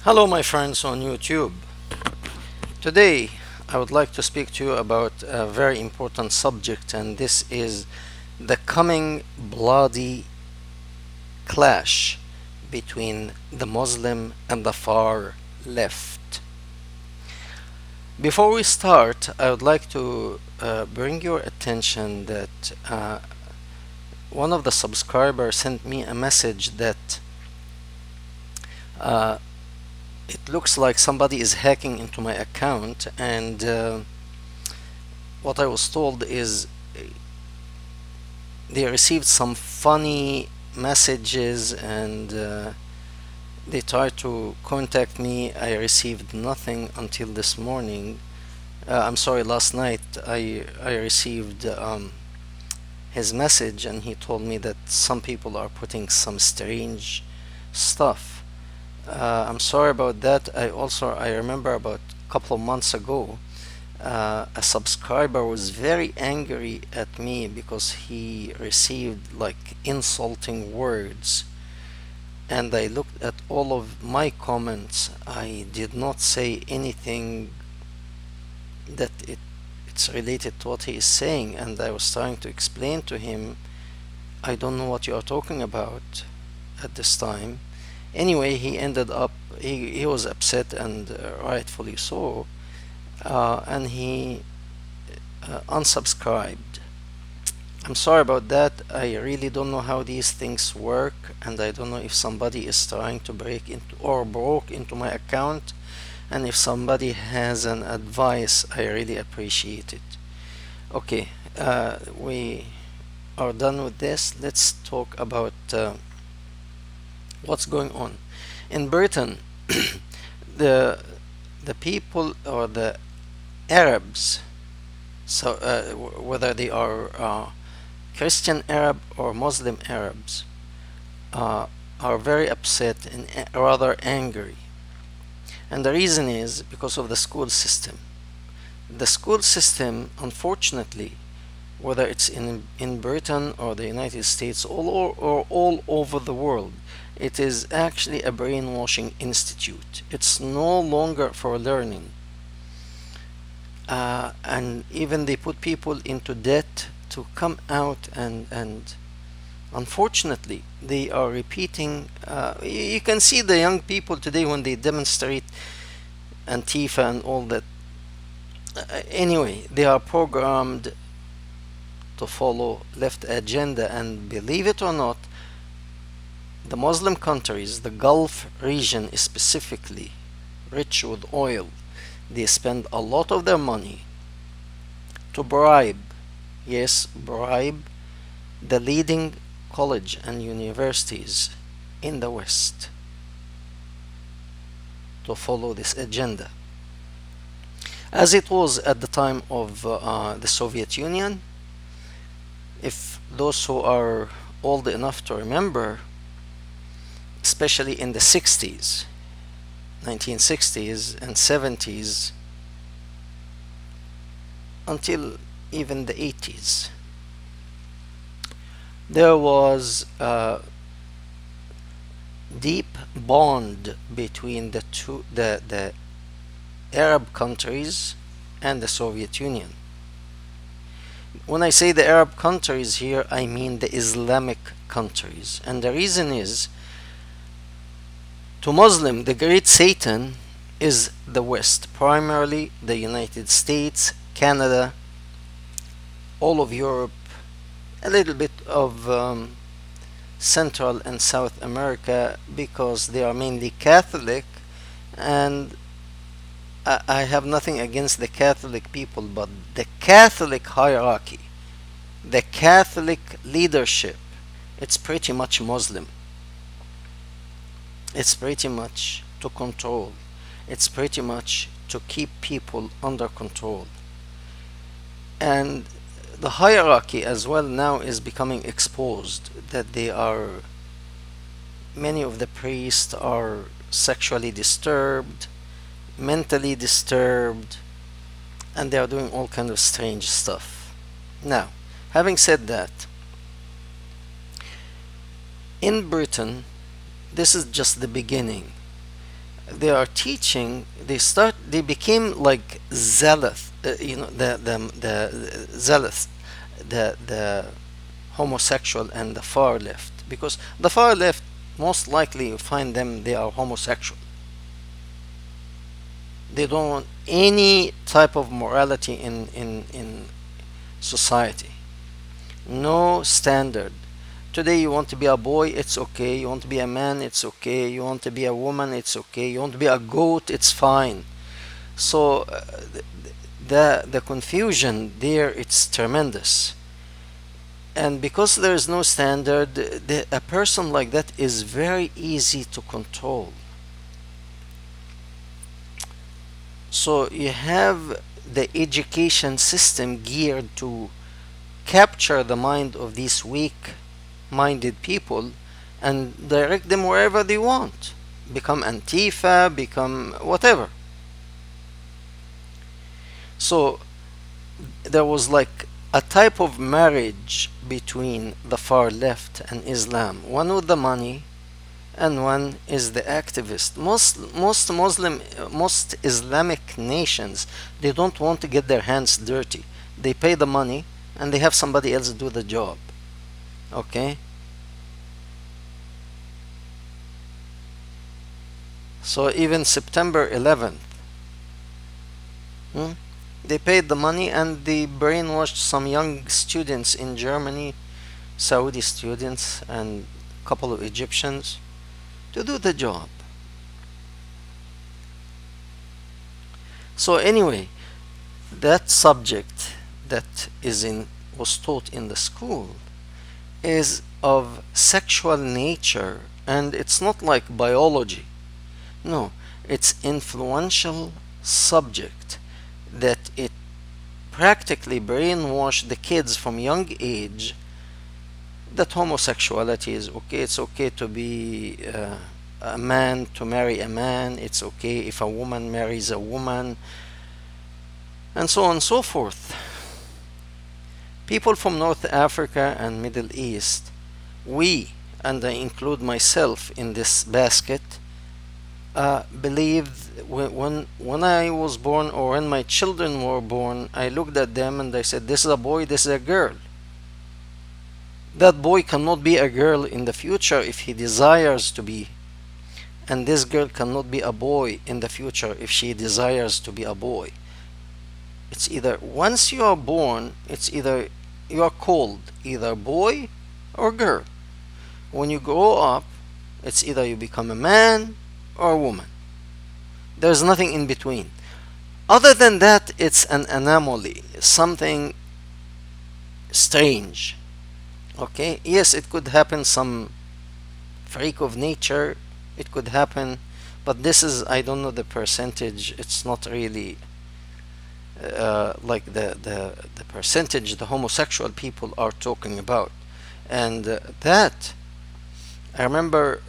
Hello, my friends on YouTube. Today, I would like to speak to you about a very important subject, and this is the coming bloody clash between the Muslim and the far left. Before we start, I would like to bring your attention that one of the subscribers sent me a message that uh, it looks like somebody is hacking into my account, and what I was told is they received some funny messages, and they tried to contact me. I received nothing until this morning. I'm sorry, last night I received his message, and he told me that some people are putting some strange stuff. I'm sorry about that. I remember about a couple of months ago, a subscriber was very angry at me because he received like insulting words, and I looked at all of my comments. I did not say anything that it's related to what he is saying, and I was trying to explain to him, I don't know what you are talking about at this time. Anyway, he ended up, he was upset, and rightfully so, and he unsubscribed. I'm sorry about that. I really don't know how these things work, and I don't know if somebody is trying to break into or broke into my account, and if somebody has an advice, I really appreciate it. Okay, we are done with this. Let's talk about what's going on in Britain. the the people, or the Arabs, so whether they are Christian Arab or Muslim Arabs, are very upset and rather angry. And the reason is because of the school system. The school system, unfortunately, whether it's in Britain or the United States or all over the world, it is actually a brainwashing institute. It's no longer for learning. And even they put people into debt to come out, and unfortunately they are repeating. You can see the young people today when they demonstrate Antifa and all that. Anyway, they are programmed to follow left agenda, and believe it or not, the Muslim countries, the Gulf region is specifically rich with oil. They spend a lot of their money to bribe, yes, bribe the leading college and universities in the West to follow this agenda. As it was at the time of the Soviet Union. If those who are old enough to remember, especially in the 60s, 1960s and 70s, until even the 80s, there was a deep bond between the Arab countries and the Soviet Union. When I say the Arab countries here, I mean the Islamic countries. And the reason is, to Muslim, the great Satan is the West, primarily the United States, Canada, all of Europe, a little bit of Central and South America, because they are mainly Catholic, and I have nothing against the Catholic people, but the Catholic hierarchy, the Catholic leadership, it's pretty much Muslim. It's pretty much to control. It's pretty much to keep people under control. And the hierarchy as well now is becoming exposed, that many of the priests are sexually disturbed, mentally disturbed, and they are doing all kind of strange stuff. Now, having said that, in Britain, this is just the beginning. they are teaching, they became like zealous, the zealous, the homosexual and the far left, because the far left, most likely you find them, they are homosexual. They don't want any type of morality in society. No standard. Today you want to be a boy, it's okay. You want to be a man, it's okay. You want to be a woman, it's okay. You want to be a goat, it's fine. So the confusion there, it's tremendous. And because there is no standard, a person like that is very easy to control. So you have the education system geared to capture the mind of these weak minded people and direct them wherever they want. Become Antifa, become whatever. So there was like a type of marriage between the far left and Islam. One with the money, and one is the activist. Most Islamic nations, they don't want to get their hands dirty. They pay the money and they have somebody else do the job. Okay? So even September 11th, they paid the money and they brainwashed some young students in Germany, Saudi students, and a couple of Egyptians to do the job. So anyway, that subject that was taught in the school is of sexual nature, and it's not like biology. No, it's influential subject that it practically brainwashed the kids from young age that homosexuality is okay. It's okay to be a man, to marry a man. It's okay if a woman marries a woman, and so on and so forth. People from North Africa and Middle East, and I include myself in this basket, believed when I was born, or when my children were born, I looked at them and I said, this is a boy, this is a girl. That boy cannot be a girl in the future if he desires to be, and this girl cannot be a boy in the future if she desires to be a boy. It's either, once you are born, it's either you are called either boy or girl. When you grow up, it's either you become a man or a woman. There's nothing in between. Other than that, it's an anomaly, something strange. Okay, yes, it could happen, some freak of nature, it could happen, but this is, I don't know the percentage, it's not really like the percentage the homosexual people are talking about. And that, I remember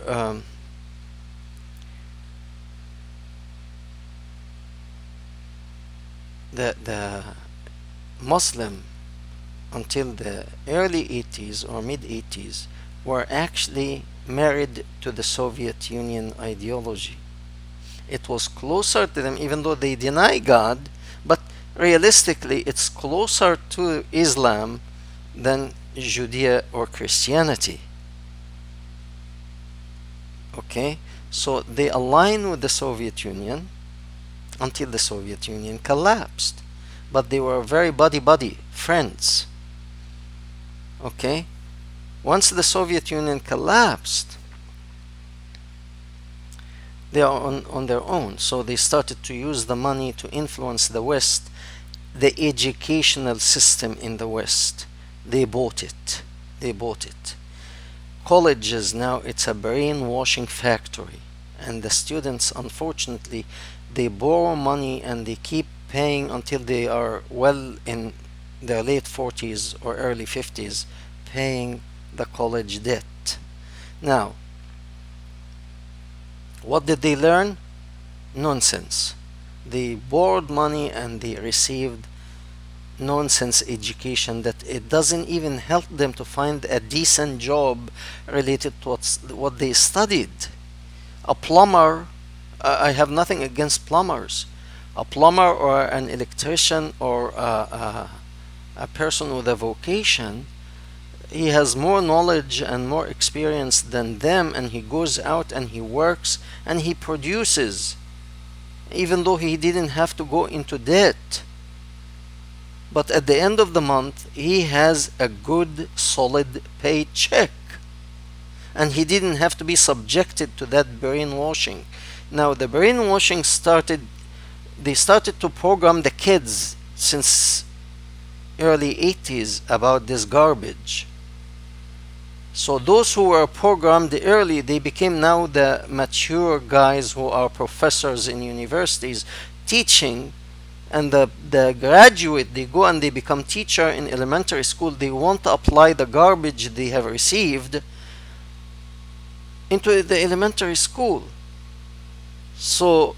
the Muslim until the early 80s or mid 80s were actually married to the Soviet Union ideology. It was closer to them, even though they deny God, but realistically it's closer to Islam than Judea or Christianity. Okay, so they align with the Soviet Union until the Soviet Union collapsed, but they were very buddy friends. Okay, once the Soviet Union collapsed, they are on their own, so they started to use the money to influence the West, the educational system in the West. They bought it. Colleges now, it's a brainwashing factory, and the students, unfortunately, they borrow money and they keep paying until they are well in their late 40s or early 50s, paying the college debt. Now, what did they learn? Nonsense. They borrowed money and they received nonsense education that it doesn't even help them to find a decent job related to what they studied. A plumber, I have nothing against plumbers. A plumber or an electrician or a person with a vocation, he has more knowledge and more experience than them, and he goes out and he works and he produces, even though he didn't have to go into debt. But at the end of the month, he has a good, solid paycheck. And he didn't have to be subjected to that brainwashing. Now, the brainwashing they started to program the kids since early 80s about this garbage. So those who were programmed early, they became now the mature guys who are professors in universities teaching, and the graduate, they go and they become teacher in elementary school. They want to apply the garbage they have received into the elementary school. So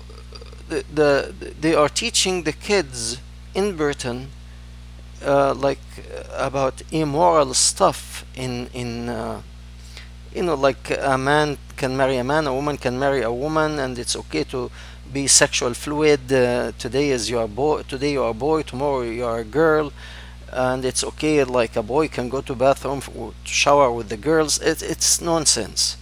they are teaching the kids in Britain about immoral stuff like a man can marry a man, a woman can marry a woman, and it's okay to be sexual fluid. Today you are a boy, tomorrow you are a girl, and it's okay, like a boy can go to bathroom to shower with the girls. It's nonsense.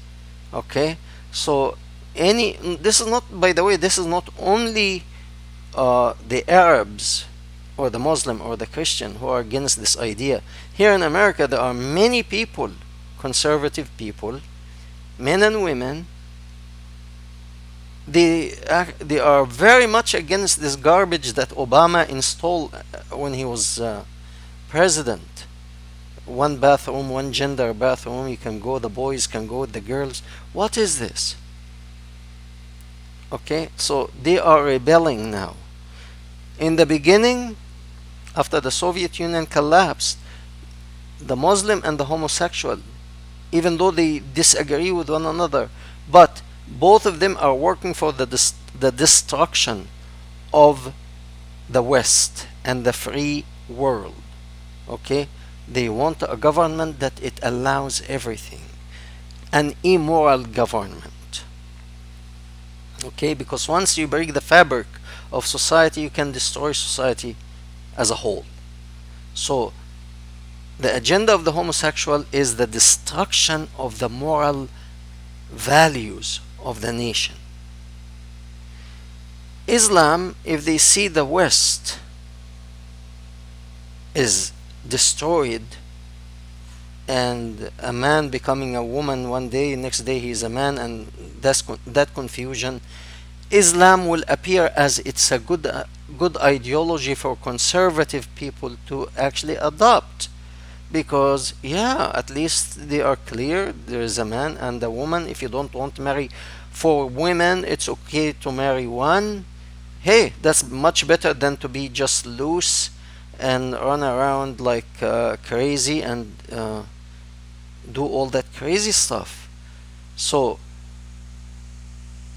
Okay, so this is not, by the way, this is not only the Arabs or the Muslim or the Christian who are against this idea. Here in America, there are many people, conservative people, men and women. They are very much against this garbage that Obama installed when he was president. One bathroom, one gender bathroom. You can go, the boys can go with the girls. What is this? Okay, so they are rebelling now. In the beginning, after the Soviet Union collapsed, the Muslim and the homosexual, even though they disagree with one another, but both of them are working for the destruction of the West and the free world. Okay, they want a government that it allows everything, an immoral government. Okay, because once you break the fabric of society, you can destroy society as a whole. So the agenda of the homosexual is the destruction of the moral values of the nation. Islam, if they see the West is destroyed, and a man becoming a woman one day, next day he is a man, and that confusion, Islam will appear as it's a good ideology for conservative people to actually adopt, because at least they are clear. There is a man and a woman. If you don't want to marry 4 women, it's okay to marry one. Hey, that's much better than to be just loose and run around like crazy and do all that crazy stuff. So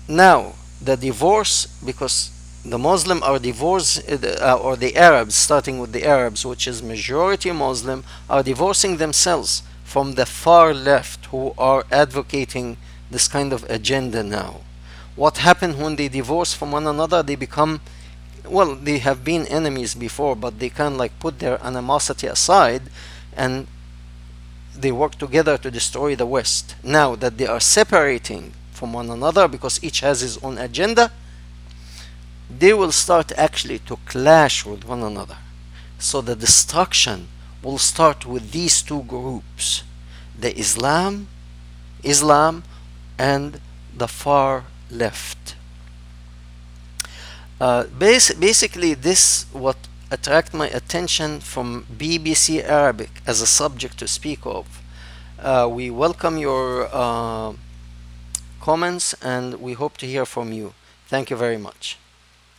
now the divorce, because the Muslim are divorced, or the Arabs, starting with the Arabs, which is majority Muslim, are divorcing themselves from the far left who are advocating this kind of agenda now. What happened when they divorce from one another? They become, well, they have been enemies before, but they can like put their animosity aside and they work together to destroy the West. Now that they are separating from one another because each has his own agenda, they will start actually to clash with one another. So the destruction will start with these two groups, the Islam and the far left. Basically, this what attract my attention from BBC Arabic as a subject to speak of. We welcome your comments and we hope to hear from you. Thank you very much.